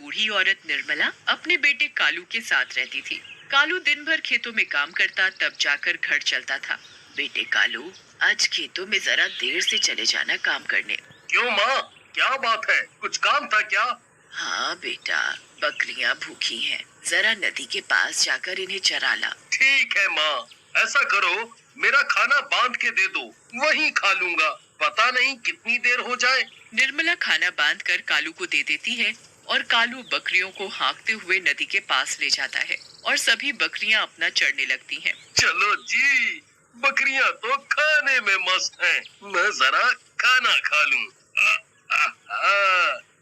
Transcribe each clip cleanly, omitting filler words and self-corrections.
बूढ़ी औरत निर्मला अपने बेटे कालू के साथ रहती थी। कालू दिन भर खेतों में काम करता, तब जाकर घर चलता था। बेटे कालू, आज खेतों में जरा देर से चले जाना काम करने। क्यों माँ, क्या बात है? कुछ काम था क्या? हाँ बेटा, बकरियां भूखी हैं, जरा नदी के पास जाकर इन्हें चरा ला। ठीक है माँ, ऐसा करो, मेरा खाना बांध के दे दो, वहीं खा लूंगा। पता नहीं कितनी देर हो जाए। निर्मला खाना बांधकर कालू को दे देती है और कालू बकरियों को हाँकते हुए नदी के पास ले जाता है और सभी बकरियां अपना चढ़ने लगती हैं। चलो जी, बकरियां तो खाने में मस्त हैं। मैं जरा खाना खा लूं।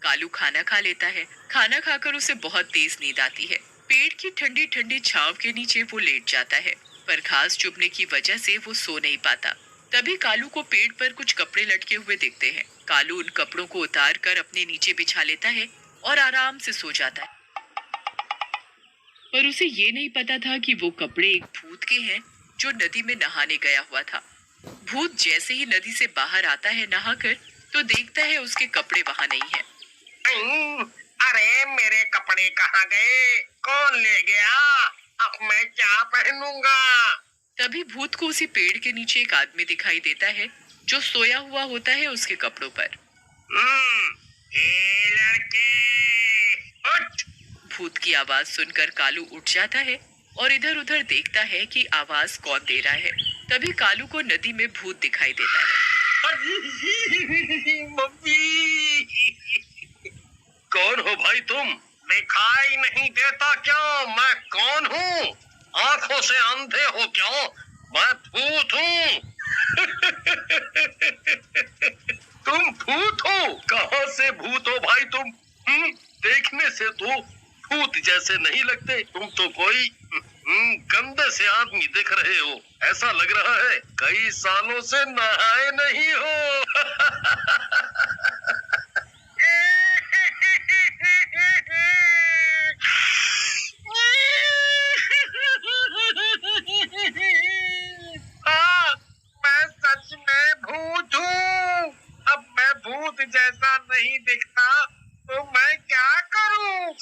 कालू खाना खा लेता है। खाना खाकर उसे बहुत तेज नींद आती है। पेड़ की ठंडी ठंडी छांव के नीचे वो लेट जाता है, पर घास चुभने की वजह से वो सो नहीं पाता। तभी कालू को पेड़ पर कुछ कपड़े लटके हुए दिखते हैं। कालू उन कपड़ों को उतार कर अपने नीचे बिछा लेता है और आराम से सो जाता है। पर उसे ये नहीं पता था कि वो कपड़े एक भूत के हैं जो नदी में नहाने गया हुआ था। भूत जैसे ही नदी से बाहर आता है नहाकर, तो देखता है उसके कपड़े वहाँ नहीं है। अरे मेरे कपड़े कहाँ गए? कौन ले गया? अब मैं क्या पहनूंगा? तभी भूत को उसी पेड़ के नीचे एक आदमी दिखाई देता है जो सोया हुआ होता है उसके कपड़ों पर। ए लड़के, उठ! भूत की आवाज सुनकर कालू उठ जाता है और इधर उधर देखता है कि आवाज कौन दे रहा है। तभी कालू को नदी में भूत दिखाई देता है। मम्मी! कौन हो भाई तुम? दिखाई नहीं देता क्या मैं कौन हूँ? आंखों से अंधे हो क्या? मैं भूत हूँ। तुम भूत हो? कहाँ से भूत हो भाई तुम? देखने से तो भूत जैसे नहीं लगते। तुम तो कोई गंदे से आदमी दिख रहे हो। ऐसा लग रहा है कई सालों से नहाए नहीं हो। हाँ, मैं सच में भूत हूँ। अब मैं भूत जैसा नहीं दिखता तो मैं क्या करूँ?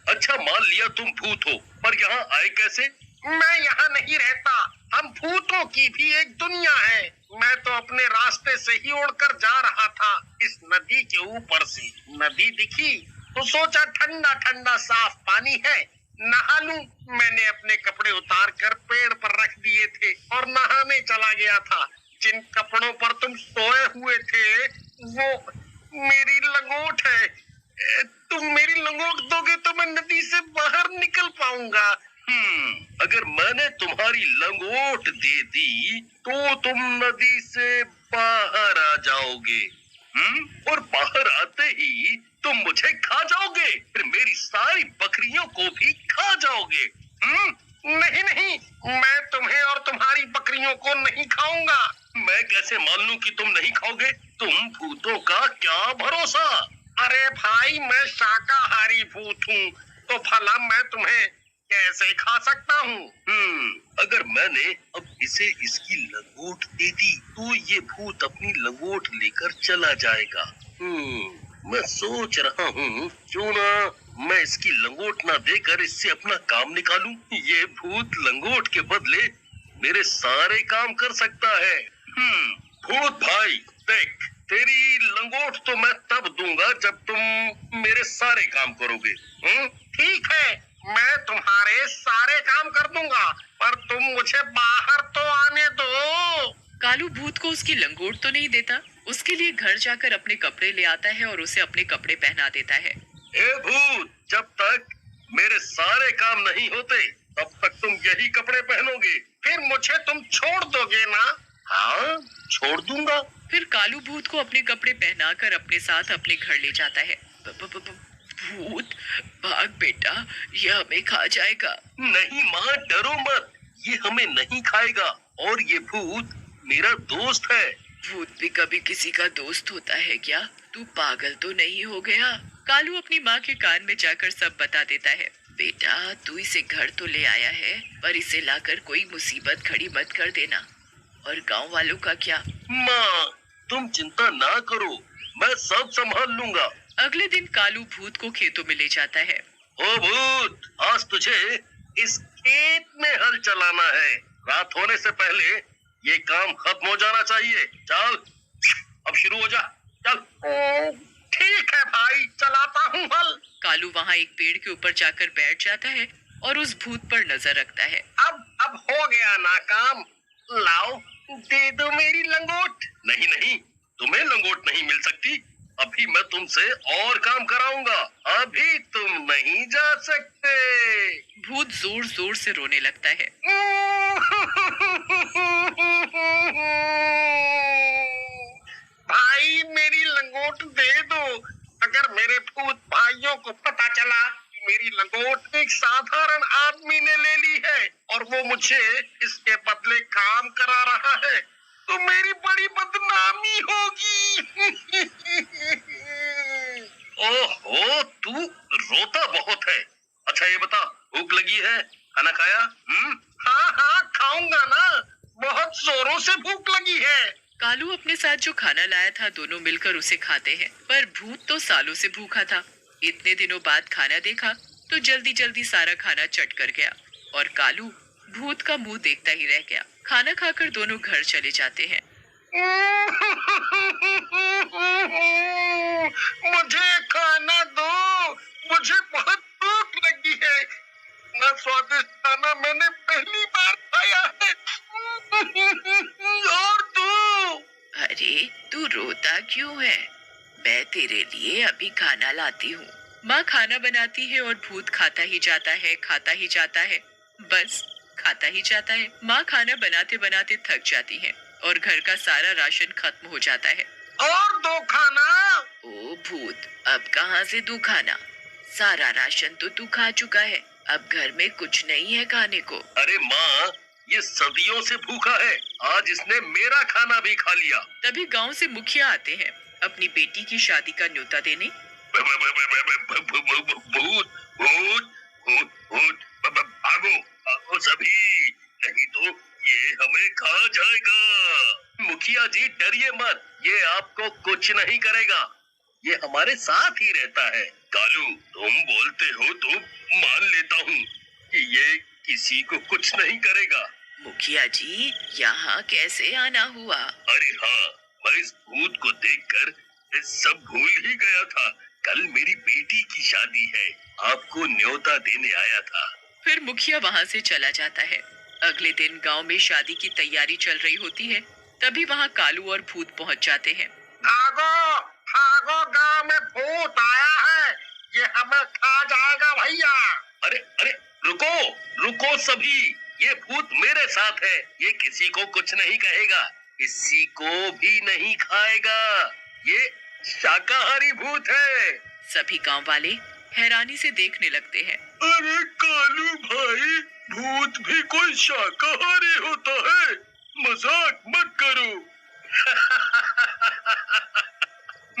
अच्छा, मान लिया तुम भूत हो, पर यहाँ आए कैसे? मैं यहाँ नहीं रहता। हम भूतों की भी एक दुनिया है। मैं तो अपने रास्ते से ही उड़कर जा रहा था इस नदी के ऊपर से। नदी दिखी तो सोचा ठंडा ठंडा साफ पानी है, नहा लूं। मैंने अपने कपड़े उतार कर पेड़ पर रख दिए थे और नहाने चला गया था। जिन कपड़ों पर तुम सोए हुए थे वो मेरी लंगोट है। तुम मेरी लंगोट दोगे तो मैं नदी से बाहर निकल पाऊंगा। अगर मैंने तुम्हारी लंगोट दे दी तो तुम नदी से बाहर आ जाओगे। और बाहर आते ही तुम मुझे खा जाओगे, फिर मेरी सारी बकरियों को भी खा जाओगे। नहीं नहीं, मैं तुम्हें और तुम्हारी बकरियों को नहीं खाऊंगा। मैं कैसे मान लूं कि तुम नहीं खाओगे? तुम भूतों का क्या भरोसा? अरे भाई, मैं शाकाहारी भूत हूँ, तो भला मैं तुम्हें कैसे खा सकता हूँ? अगर मैंने अब इसे इसकी लंगोट दे दी तो ये भूत अपनी लंगोट लेकर चला जाएगा। मैं सोच रहा हूँ क्यों ना मैं इसकी लंगोट ना देकर इससे अपना काम निकालूं। ये भूत लंगोट के बदले मेरे सारे काम कर सकता है। भूत भाई देख, तेरी लंगोट तो मैं तब दूंगा जब तुम मेरे सारे काम करोगे। ठीक है, मैं तुम्हारे सारे काम कर दूंगा, पर तुम मुझे बाहर तो आने दो। कालू भूत को उसकी लंगोट तो नहीं देता, उसके लिए घर जाकर अपने कपड़े ले आता है और उसे अपने कपड़े पहना देता है। ए भूत, जब तक मेरे सारे काम नहीं होते तब तक तुम यही कपड़े पहनोगे। फिर मुझे तुम छोड़ दोगे ना? हाँ, छोड़ दूंगा। फिर कालू भूत को अपने कपड़े पहनाकर अपने साथ अपने घर ले जाता है। भूत भाग बेटा, ये हमें खा जाएगा। नहीं माँ, डरो मत, ये हमें नहीं खाएगा और ये भूत मेरा दोस्त है। भूत भी कभी किसी का दोस्त होता है क्या? तू पागल तो नहीं हो गया? कालू अपनी माँ के कान में जाकर सब बता देता है। बेटा, तू इसे घर तो ले आया है, पर इसे लाकर कोई मुसीबत खड़ी मत कर देना। और गांव वालों का क्या? माँ, तुम चिंता ना करो, मैं सब संभाल लूंगा। अगले दिन कालू भूत को खेतों में ले जाता है। ओ भूत, आज तुझे इस खेत में हल चलाना है। रात होने से पहले ये काम खत्म हो जाना चाहिए। चल, अब शुरू हो जा। चल। ओ, ठीक है भाई, चलाता हूँ हल। कालू वहाँ एक पेड़ के ऊपर जाकर बैठ जाता है और उस भूत पर नजर रखता है। अब हो गया ना काम। लाओ, दे दो मेरी लंगोट। नहीं नहीं, तुम्हें लंगोट नहीं मिल सकती। अभी मैं तुमसे और काम कराऊंगा। अभी तुम नहीं जा सकते। भूत जोर जोर से रोने लगता है। भाई, मेरी लंगोट दे दो। अगर मेरे भूत भाइयों को पता चला कि मेरी लंगोट एक साधारण आदमी ने ले ली है और वो मुझे इसके बदले काम करा रहा है, तो मेरी बड़ी बदनामी होगी। ओहो, तू रोता बहुत है। अच्छा ये बता, भूख लगी है? खाना खाया? हाँ हाँ, खाऊंगा ना। बहुत जोरों से भूख लगी है। कालू अपने साथ जो खाना लाया था दोनों मिलकर उसे खाते हैं, पर भूत तो सालों से भूखा था। इतने दिनों बाद खाना देखा तो जल्दी जल्दी सारा खाना चट कर गया और कालू भूत का मुंह देखता ही रह गया। खाना खाकर दोनों घर चले जाते हैं। मुझे खाना दो, मुझे बहुत भूख लगी है। इतना स्वादिष्ट खाना मैंने पहली बार खाया है। और तू? अरे तू रोता क्यों है? मैं तेरे लिए अभी खाना लाती हूँ। माँ खाना बनाती है और भूत खाता ही जाता है, खाता ही जाता है, बस खाता ही जाता है। माँ खाना बनाते बनाते थक जाती है और घर का सारा राशन खत्म हो जाता है। और दो खाना। ओ भूत, अब कहाँ से तू खाना? सारा राशन तो तू खा चुका है, अब घर में कुछ नहीं है खाने को। अरे माँ, ये सदियों से भूखा है, आज इसने मेरा खाना भी खा लिया। तभी गांव से मुखिया आते हैं अपनी बेटी की शादी का न्योता देने। भूत भूत भूत भूत, भागो भागो सभी, नहीं तो ये हमें खा जाएगा। मुखिया जी डरिए मत, ये आपको कुछ नहीं करेगा। ये हमारे साथ ही रहता है। कालू, तुम बोलते हो तो मान लेता हूँ कि ये किसी को कुछ नहीं करेगा। मुखिया जी, यहाँ कैसे आना हुआ? अरे हाँ, मैं इस भूत को देखकर सब भूल ही गया था। कल मेरी बेटी की शादी है, आपको न्योता देने आया था। फिर मुखिया वहाँ से चला जाता है। अगले दिन गांव में शादी की तैयारी चल रही होती है, तभी वहाँ कालू और भूत पहुँच जाते हैं। भागो भागो, गांव में भूत आया है, ये हमें खा जाएगा भैया। अरे अरे, रुको रुको सभी, ये भूत मेरे साथ है। ये किसी को कुछ नहीं कहेगा, किसी को भी नहीं खाएगा। ये शाकाहारी भूत है। सभी गांव वाले हैरानी से देखने लगते हैं। अरे कालू भाई, भूत भी कोई शाकाहारी होता है? मजाक मत करो।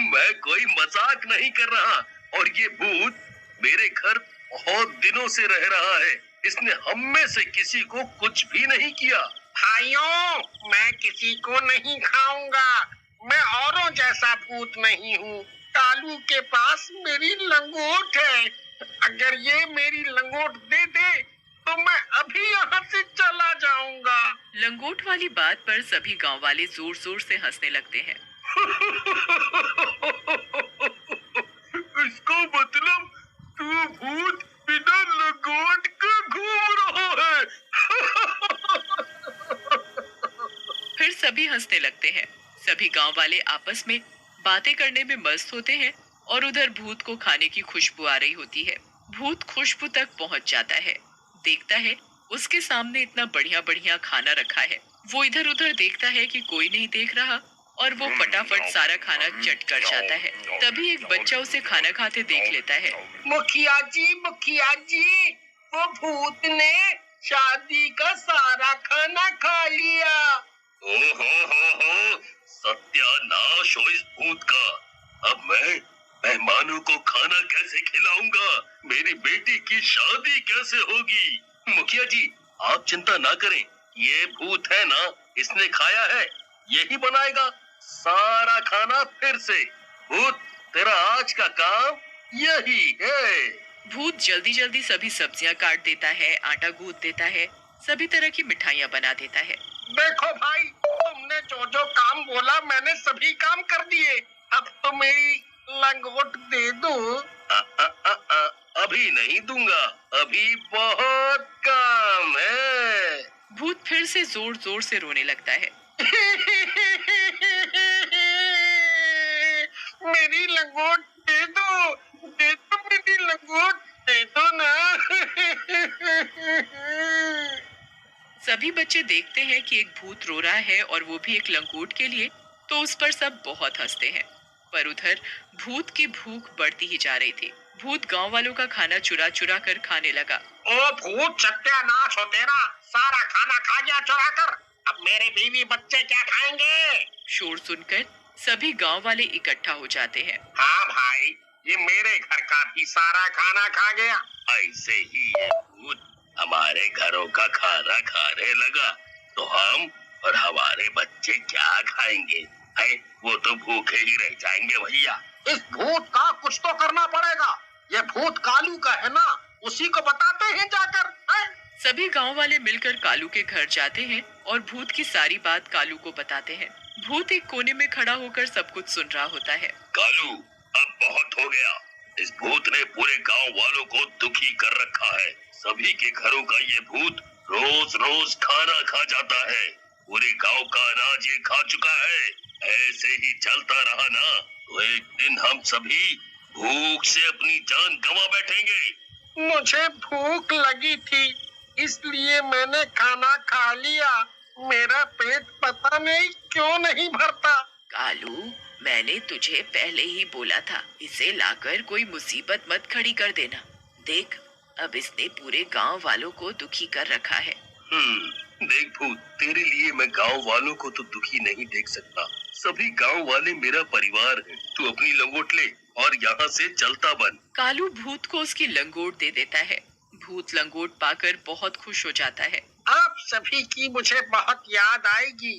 मैं कोई मजाक नहीं कर रहा, और ये भूत मेरे घर बहुत दिनों से रह रहा है। इसने हम में से किसी को कुछ भी नहीं किया। भाइयों, मैं किसी को नहीं खाऊंगा। मैं औरों जैसा भूत नहीं हूँ। कालू के पास मेरी लंगोट है। अगर ये मेरी लंगोट दे दे तो मैं अभी यहाँ से चला जाऊंगा। लंगोट वाली बात पर सभी गांव वाले जोर जोर से हंसने लगते हैं। इसका मतलब तू भूत बिना लंगोट का घूम रहा है। फिर सभी हंसने लगते हैं। सभी गांव वाले आपस में बातें करने में मस्त होते हैं और उधर भूत को खाने की खुशबू आ रही होती है। भूत खुशबू तक पहुंच जाता है, देखता है उसके सामने इतना बढ़िया बढ़िया खाना रखा है। वो इधर उधर देखता है कि कोई नहीं देख रहा और वो फटाफट सारा खाना चट कर जाता है। तभी एक बच्चा उसे खाना खाते देख लेता है। मुखिया जी, वो भूत ने शादी का सारा खाना खा लिया। हो, सत्यानाश हो इस भूत का। अब मैं मेहमानों को खाना कैसे खिलाऊंगा? मेरी बेटी की शादी कैसे होगी? मुखिया जी, आप चिंता ना करें, ये भूत है ना, इसने खाया है, यही बनाएगा सारा खाना फिर से। भूत, तेरा आज का काम यही है। भूत जल्दी जल्दी सभी सब्जियां काट देता है, आटा गूंथ देता है, सभी तरह की मिठाइयाँ बना देता है। देखो भाई, तुमने जो जो काम बोला मैंने सभी काम कर दिए। अब तो मेरी लंगोट दे दो। अभी नहीं दूंगा, अभी बहुत काम है। भूत फिर से जोर जोर से रोने लगता है। मेरी लंगोट दे दो, दे दो, मेरी लंगोट दे दो ना। सभी बच्चे देखते हैं कि एक भूत रो रहा है और वो भी एक लंगोट के लिए, तो उस पर सब बहुत हंसते हैं। पर उधर भूत की भूख बढ़ती ही जा रही थी। भूत गांव वालों का खाना चुरा चुरा कर खाने लगा। ओ भूत, सत्यानाश हो तेरा, सारा खाना खा गया चुरा कर। अब मेरे बीवी बच्चे क्या खाएंगे? शोर सुनकर सभी गांव वाले इकट्ठा हो जाते हैं। हाँ भाई, ये मेरे घर का भी सारा खाना खा गया। ऐसे ही ये भूत हमारे घरों का खाना खाने लगा, तो हम और हमारे बच्चे क्या खाएंगे? है, वो तो भूखे ही रह जाएंगे भैया। इस भूत का कुछ तो करना पड़ेगा। ये भूत कालू का है ना, उसी को बताते हैं जाकर। है? सभी गांव वाले मिलकर कालू के घर जाते हैं और भूत की सारी बात कालू को बताते हैं। भूत एक कोने में खड़ा होकर सब कुछ सुन रहा होता है। कालू, अब बहुत हो गया। इस भूत ने पूरे गांव वालों को दुखी कर रखा है। सभी के घरों का ये भूत रोज रोज खाना खा जाता है। पूरे गांव का अनाज ये खा चुका है। ऐसे ही चलता रहा ना, तो एक दिन हम सभी भूख से अपनी जान गंवा बैठेंगे। मुझे भूख लगी थी, इसलिए मैंने खाना खा लिया। मेरा पेट पता नहीं क्यों नहीं भरता। कालू, मैंने तुझे पहले ही बोला था, इसे लाकर कोई मुसीबत मत खड़ी कर देना। देख, अब इसने पूरे गांव वालों को दुखी कर रखा है। देख भूत, तेरे लिए मैं गांव वालों को तो दुखी नहीं देख सकता। सभी गांव वाले मेरा परिवार है। तू अपनी लंगोट ले और यहाँ से चलता बन। कालू भूत को उसकी लंगोट दे देता है। भूत लंगोट पाकर बहुत खुश हो जाता है। आप सभी की मुझे बहुत याद आएगी।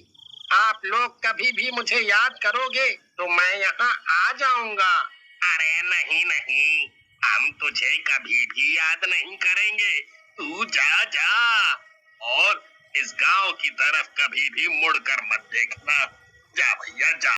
आप लोग कभी भी मुझे याद करोगे तो मैं यहाँ आ जाऊंगा। अरे नहीं नहीं, हम तुझे कभी भी याद नहीं करेंगे। तू जा जा, और इस गांव की तरफ कभी भी मुड़कर मत देखना। जा भैया जा।